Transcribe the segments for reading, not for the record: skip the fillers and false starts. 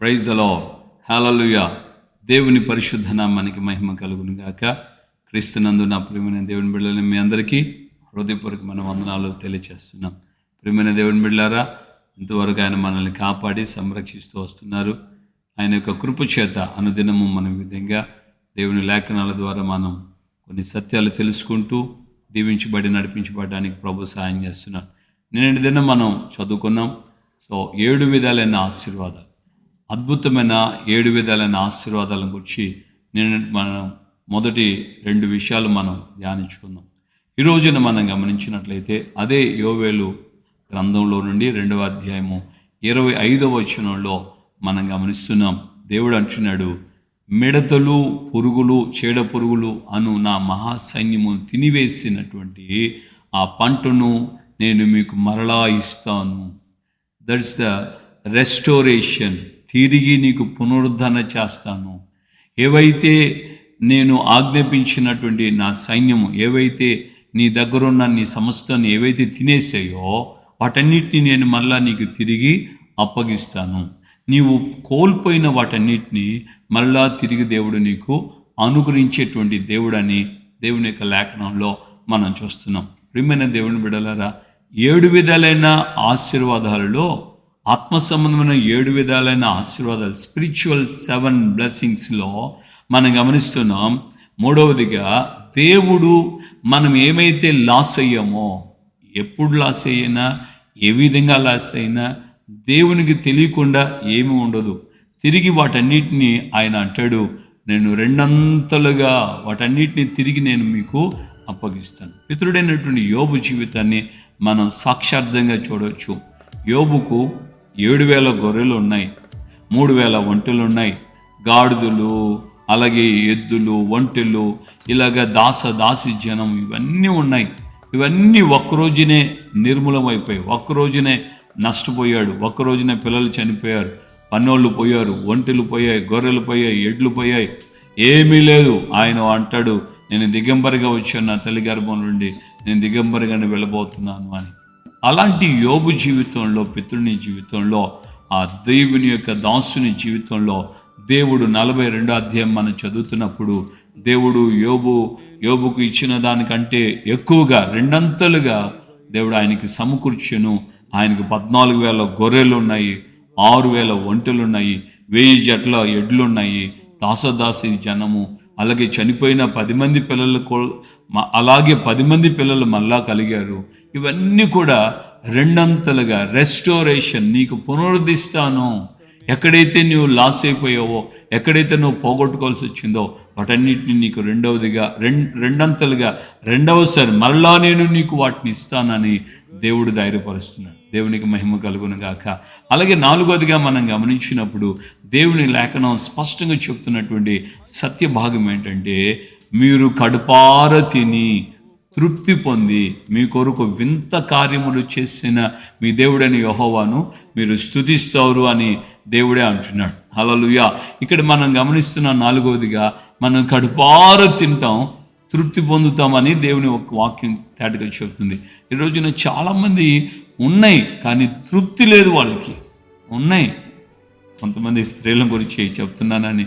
Praise the lord. హల్లెలూయా. దేవుని పరిశుద్ధ నామానికి మహిమ కలుగును గాక. క్రీస్తునందు నా ప్రియమైన దేవుని బిడ్డలని మీ అందరికీ హృదయపూర్వకమైన వందనాలు తెలియజేస్తున్నాం. ప్రియమైన దేవుని బిడ్డలారా, ఇంతవరకు ఆయన మనల్ని కాపాడి సంరక్షిస్తూ వస్తున్నారు. ఆయన యొక్క కృప చేత అనుదినము మనం విధంగా దేవుని లేఖనాల ద్వారా మనం కొన్ని సత్యాలు తెలుసుకుంటూ దీవించబడి నడిపించబడడానికి ప్రభు సహాయం చేస్తున్నారు. నిన్నటి దినం మనం చదువుకున్నాం. 7 విధాలైన ఆశీర్వాదాలు, అద్భుతమైన 7 విధాలైన ఆశీర్వాదాల గురించి నేను మనం మొదటి 2 విషయాలు మనం ధ్యానించుకుందాం. ఈ రోజున మనం గమనించినట్లయితే అదే యోవేలు గ్రంథంలో నుండి 2వ అధ్యాయము 25వ వచనంలో మనం గమనిస్తున్నాం. దేవుడు అంటున్నాడు, మిడతలు, పురుగులు, చీడ పురుగులు అను నా మహాసైన్యము తినివేసినటువంటి ఆ పంటను నేను మీకు మరలా ఇస్తాను. That's the restoration. తిరిగి నీకు పునరుద్ధరణ చేస్తాను. ఏవైతే నేను ఆజ్ఞాపించినటువంటి నా సైన్యము, ఏవైతే నీ దగ్గరున్న నీ సమస్తాన్ని ఏవైతే తినేసాయో వాటన్నిటిని నేను మళ్ళా నీకు తిరిగి అప్పగిస్తాను. నీవు కోల్పోయిన వాటన్నిటిని మళ్ళా తిరిగి దేవుడు నీకు అనుగ్రహించేటువంటి దేవుడని దేవుని యొక్క లేఖనంలో మనం చూస్తున్నాం. ప్రియమైన దేవుని బిడ్డలారా, 7 విధాలైన ఆశీర్వాదాలలో ఆత్మ సంబంధమైన 7 విధాలైన ఆశీర్వాదాలు, స్పిరిచువల్ 7 బ్లెస్సింగ్స్లో మనం గమనిస్తున్నాం. 3వదిగా, దేవుడు మనం ఏమైతే లాస్ అయ్యామో, ఎప్పుడు లాస్ అయినా, ఏ విధంగా లాస్ అయినా దేవునికి తెలియకుండా ఏమీ ఉండదు. తిరిగి వాటన్నిటిని ఆయన అంటాడు, నేను 2 అంతలుగా వాటన్నిటిని తిరిగి నేను మీకు అప్పగిస్తాను. పితరుడైనటువంటి యోబు జీవితాన్ని మనం సాక్షార్థంగా చూడవచ్చు. యోబుకు 7,000 గొర్రెలు ఉన్నాయి, 3,000 ఒంటెలు ఉన్నాయి, గాడిదలు, అలాగే ఎద్దులు, ఒంటెలు, ఇలాగ దాసి జనం ఇవన్నీ ఉన్నాయి. ఇవన్నీ ఒక్కరోజునే నిర్మూలమైపోయాయి. ఒక్కరోజునే నష్టపోయాడు. ఒక్కరోజునే పిల్లలు చనిపోయారు, పన్నోళ్ళు పోయారు, ఒంటెలు పోయాయి, గొర్రెలు పోయాయి, ఎడ్లు పోయాయి, ఏమీ లేదు. ఆయన అంటాడు, నేను దిగంబరిగా వచ్చాను, నా తల్లి గర్భం నుండి నేను దిగంబరిగానే వెళ్ళబోతున్నాను అని. అలాంటి యోబు జీవితంలో, పితృని జీవితంలో, ఆ దేవుని యొక్క దాసుని జీవితంలో దేవుడు 42వ అధ్యాయం మనం చదువుతున్నప్పుడు దేవుడు యోబుకు ఇచ్చిన దానికంటే ఎక్కువగా 2 అంతలుగా దేవుడు ఆయనకి సమకూర్చెను. ఆయనకు 14,000 గొర్రెలు ఉన్నాయి, 6,000 ఒంటెలు ఉన్నాయి, 1000 జట్ల ఎడ్లు ఉన్నాయి, దాసి జనము, అలాగే చనిపోయిన 10 మంది పిల్లలు, అలాగే 10 మంది పిల్లలు మళ్ళా కలిగారు. ఇవన్నీ కూడా 2 అంతలుగా రెస్టోరేషన్, నీకు పునరుద్ధరిస్తాను. ఎక్కడైతే నువ్వు లాస్ అయిపోయావో, ఎక్కడైతే నువ్వు పోగొట్టుకోవాల్సి వచ్చిందో వాటన్నిటిని నీకు 2 అంతలుగా 2వసారి మరలా నేను నీకు వాటిని ఇస్తానని దేవుడు ధైర్యపరుస్తున్నాడు. దేవునికి మహిమ కలుగును గాక. అలాగే 4వదిగా మనం గమనించినప్పుడు దేవుని లేఖనం స్పష్టంగా చెప్తున్నటువంటి సత్య భాగం ఏంటంటే, మీరు కడుపార తిని తృప్తి పొంది మీ కొరకు వింత కార్యములు చేసిన మీ దేవుడని యెహోవాను మీరు స్తుతిస్తారు అని దేవుడే అంటున్నాడు. హల్లెలూయా. ఇక్కడ మనం గమనిస్తున్న 4వదిగా, మనం కడుపార తింటాం, తృప్తి పొందుతామని దేవుని ఒక వాక్యం తేటగా చెప్తుంది. ఈ రోజున చాలామంది ఉన్నాయి కానీ తృప్తి లేదు వాళ్ళకి. ఉన్నాయి, కొంతమంది స్త్రీల గురించి చెప్తున్నానని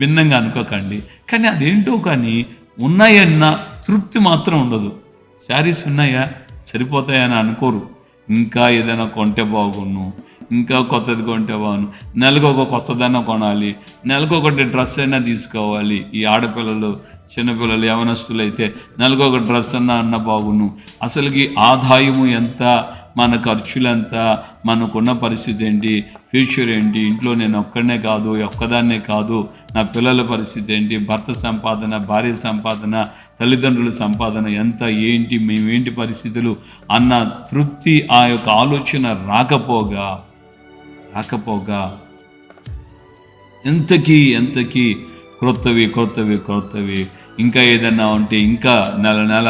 భిన్నంగా అనుకోకండి, కానీ అదేంటో కానీ ఉన్నాయన్న తృప్తి మాత్రం ఉండదు. శారీస్ ఉన్నాయా, సరిపోతాయని అనుకోరు. ఇంకా ఏదైనా కొంటే బాగుండు, ఇంకా కొత్తది కొంటే బాగుండు, నెలకు ఒక కొత్తదైనా కొనాలి, నెలకు ఒకటి డ్రెస్ అయినా తీసుకోవాలి. ఈ ఆడపిల్లలు, చిన్నపిల్లలు, యవనస్తులు అయితే నెలకు ఒక డ్రెస్ అన్న బాగుండు. అసలుకి ఆదాయము ఎంత, మన ఖర్చులు ఎంత, మనకున్న పరిస్థితి ఏంటి, ఫ్యూచర్ ఏంటి, ఇంట్లో నేను ఒక్కదాన్నే కాదు, నా పిల్లల పరిస్థితి ఏంటి, భర్త సంపాదన, భార్య సంపాదన, తల్లిదండ్రుల సంపాదన ఎంత, ఏంటి, మేమేంటి పరిస్థితులు అన్న తృప్తి, ఆ యొక్క ఆలోచన రాకపోగా ఎంతకీ క్రొత్తవి ఇంకా ఏదన్నా ఉంటే ఇంకా నెల.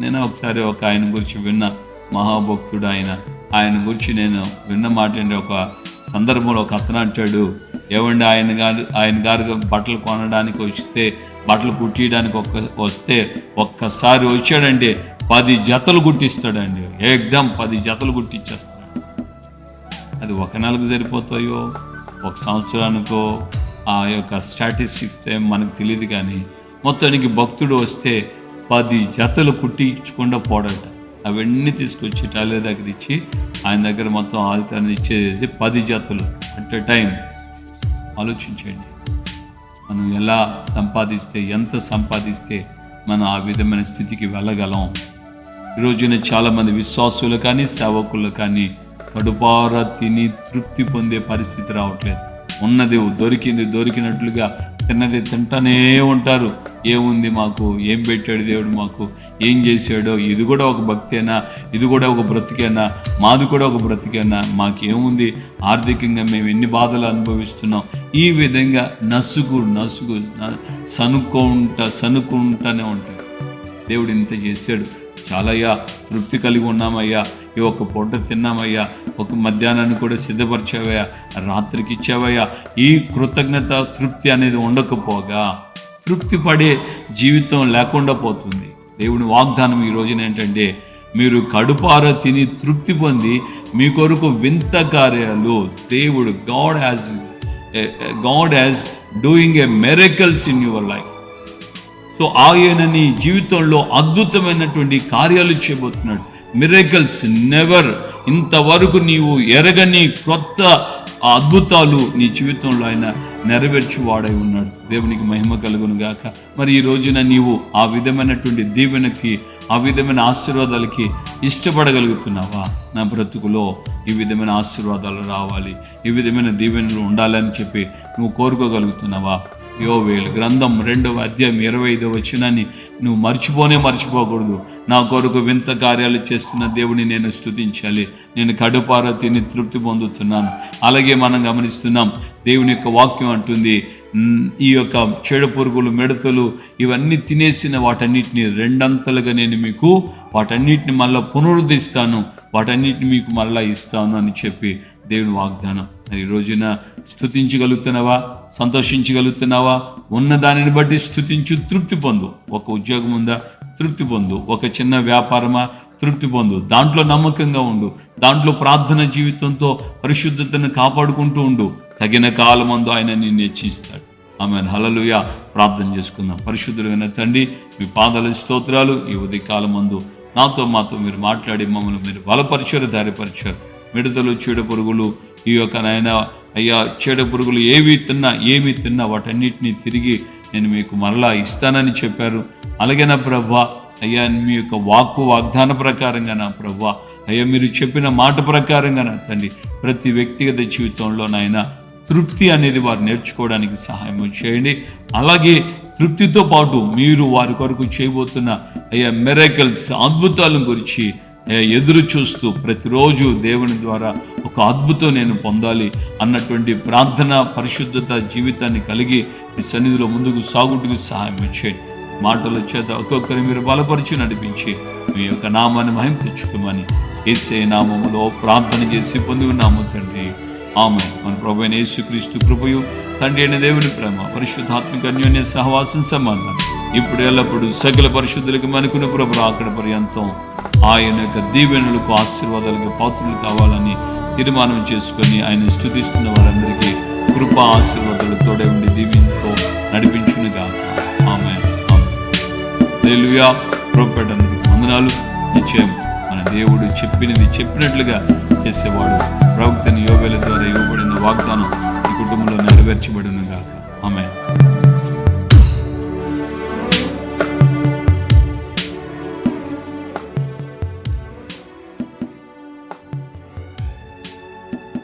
నేను ఒకసారి ఒక ఆయన గురించి విన్న, మహాభక్తుడు ఆయన గురించి నేను విన్న మాట ఏంటి, ఒక సందర్భంలో ఒక అతను అంటాడు, ఏమండి ఆయన గారు బట్టలు కొనడానికి వస్తే, బట్టలు కుట్టియడానికి వస్తే ఒక్కసారి వచ్చాడంటే 10 జతలు కుట్టిస్తాడండి. ఏకదం 10 జతలు కుట్టిచ్చేస్తాడు. అది ఒక నెలకు సరిపోతాయో, ఒక సంవత్సరానికో ఆ యొక్క స్టాటిస్టిక్స్ మనకు తెలియదు, కానీ మొత్తానికి భక్తుడు వస్తే 10 జతలు కుట్టించకుండా పోడట. అవన్నీ తీసుకొచ్చి టైలర్ దగ్గర ఇచ్చి ఆయన దగ్గర మొత్తం ఆల్తాన్ని ఇచ్చేసి 10 జతలు అట్ ఎ టైం. ఆలోచించండి, మనం ఎలా సంపాదిస్తే, ఎంత సంపాదిస్తే మనం ఆ విధమైన స్థితికి వెళ్ళగలం. ఈరోజున చాలామంది విశ్వాసులు కానీ సేవకులు కానీ కడుపారా తిని తృప్తి పొందే పరిస్థితి రావట్లేదు. ఉన్నది దొరికినట్లుగా తిన్నది తింటానే ఉంటారు. ఏముంది మాకు, ఏం పెట్టాడు దేవుడు మాకు, ఏం చేశాడో, ఇది కూడా ఒక భక్తేనా, ఇది కూడా ఒక బ్రతికేనా, మాది కూడా ఒక బ్రతికేనా, మాకేముంది, ఆర్థికంగా మేము ఎన్ని బాధలు అనుభవిస్తున్నాం. ఈ విధంగా నసుగు సనుక్కుంటానే ఉంటాడు. దేవుడు ఇంత చేశాడు, చాలయ్యా, తృప్తి కలిగి ఉన్నామయ్యా, ఈ ఒక్క పూట తిన్నామయ్యా, ఒక మధ్యాహ్నాన్ని కూడా సిద్ధపరిచావయ్యా, రాత్రికి ఇచ్చావయ్యా. ఈ కృతజ్ఞత తృప్తి అనేది ఉండకపోగా తృప్తి పడే జీవితం లేకుండా పోతుంది. దేవుని వాగ్దానం ఈ రోజున ఏంటంటే, మీరు కడుపార తిని తృప్తి పొంది మీ కొరకు వింత కార్యాలు దేవుడు God has doing a miracles in your life. So ఆయన నీ జీవితంలో అద్భుతమైనటువంటి కార్యాలు చేయబోతున్నాడు. మిరకల్స్ నెవర్, ఇంతవరకు నీవు ఎరగని కొత్త అద్భుతాలు నీ జీవితంలో ఆయన నెరవేర్చి వాడై ఉన్నాడు. దేవునికి మహిమ కలుగును గాక. మరి ఈ రోజున నీవు ఆ విధమైనటువంటి దీవెనకి, ఆ విధమైన ఆశీర్వాదాలకి ఇష్టపడగలుగుతున్నావా? నా బ్రతుకులో ఈ విధమైన ఆశీర్వాదాలు రావాలి, ఈ విధమైన దీవెనలు ఉండాలని చెప్పి నువ్వు కోరుకోగలుగుతున్నావా? యోవేలు గ్రంథం 2వ అధ్యాయం 25వ వచనాన్ని నువ్వు మర్చిపోకూడదు. నా కొరకు వింత కార్యాలు చేస్తున్న దేవుని నేను స్తుతించాలి, నేను కడుపారా తిని తృప్తి పొందుతున్నాను. అలాగే మనం గమనిస్తున్నాం, దేవుని యొక్క వాక్యం అంటుంది, ఈ యొక్క చెడు పురుగులు, మిడతలు ఇవన్నీ తినేసిన వాటన్నిటిని 2 అంతలుగా నేను మీకు వాటన్నిటిని మళ్ళీ పునరుద్ధరిస్తాను, వాటన్నిటిని మీకు మళ్ళీ ఇస్తాను అని చెప్పి దేవుని వాగ్దానం. మరి ఈ రోజున స్తుతించగలుగుతున్నావా? సంతోషించగలుగుతున్నావా? ఉన్న దానిని బట్టి స్తుతించు, తృప్తి పొందు. ఒక ఉద్యోగం ఉందా? తృప్తి పొందు. ఒక చిన్న వ్యాపారమా? తృప్తి పొందు. దాంట్లో నమ్మకంగా ఉండు, దాంట్లో ప్రార్థన జీవితంతో పరిశుద్ధతను కాపాడుకుంటూ ఉండు. తగిన కాలమందు ఆయన నిన్ను హెచ్చిస్తాడు. ఆమేన్. హల్లెలూయా. ప్రార్థన చేసుకుందాం. పరిశుద్ధుడైన తండ్రి, మీ పాదాల స్తోత్రాలు. ఈ ఉదయకాలమందు మాతో మీరు మాట్లాడి మమ్మల్ని మీరు బలపరిచారు, ధైర్యపరిచారు. మిడతలు, చీడ పురుగులు, ఈ యొక్క నాయన అయ్యా, చీడ పురుగులు ఏమి తిన్నా వాటన్నిటినీ తిరిగి నేను మీకు మరలా ఇస్తానని చెప్పారు. అలాగే నా ప్రభువా, అయ్యా, మీ యొక్క వాగ్దాన ప్రకారంగా నా ప్రభువా, అయ్యా, మీరు చెప్పిన మాట ప్రకారంగా నా తండ్రి, ప్రతి వ్యక్తిగత జీవితంలో నాయన తృప్తి అనేది వారు నేర్చుకోవడానికి సహాయం చేయండి. అలాగే తృప్తితో పాటు మీరు వారి కొరకు చేయబోతున్న అయ్యా మిరకల్స్, అద్భుతాల గురించి ఎదురు చూస్తూ ప్రతిరోజు దేవుని ద్వారా ఒక అద్భుతం నేను పొందాలి అన్నటువంటి ప్రార్థన, పరిశుద్ధత జీవితాన్ని కలిగి మీ సన్నిధిలో ముందుకు సాగుటకు సహాయం చేయండి. మాటల చేత ఒక్కొక్కరి మీరు బలపరిచి నడిపించి మీ యొక్క నామాన్ని మహిమ తెచ్చుకోమని యేసయ్య నామములో ప్రార్థన చేసి పొంది ఉన్నాము తండ్రి. ఆమేన్. మన ప్రభువైన యేసుక్రీస్తు కృపయు, తండ్రి అయిన దేవుని ప్రేమ, పరిశుద్ధాత్మిక అన్యోన్య సహవాసం, సమాధానం ఇప్పుడు ఎల్లప్పుడు సకల పరిశుద్ధులకు మనకున్న ప్రభు అక్కడ పర్యంతం ఆయన యొక్క దీవెనలకు, ఆశీర్వాదాలకు పాత్రలు కావాలని తీర్మానం చేసుకొని ఆయన స్తుతిస్తున్న వారందరికీ కృప, ఆశీర్వాదాలు తోడే ఉండి దీవెనతో నడిపించునుగా. ఆమేన్. హల్లెలూయా. ప్రభువుకి వందనాలు. నిశ్చయం మన దేవుడు చెప్పినట్లుగా చేసేవాడు. ప్రవక్తని యోవేలు ద్వారా ఇవ్వబడిన వాగ్దానం ఈ కుటుంబంలో నెరవేర్చబడును గాక. ఆమేన్.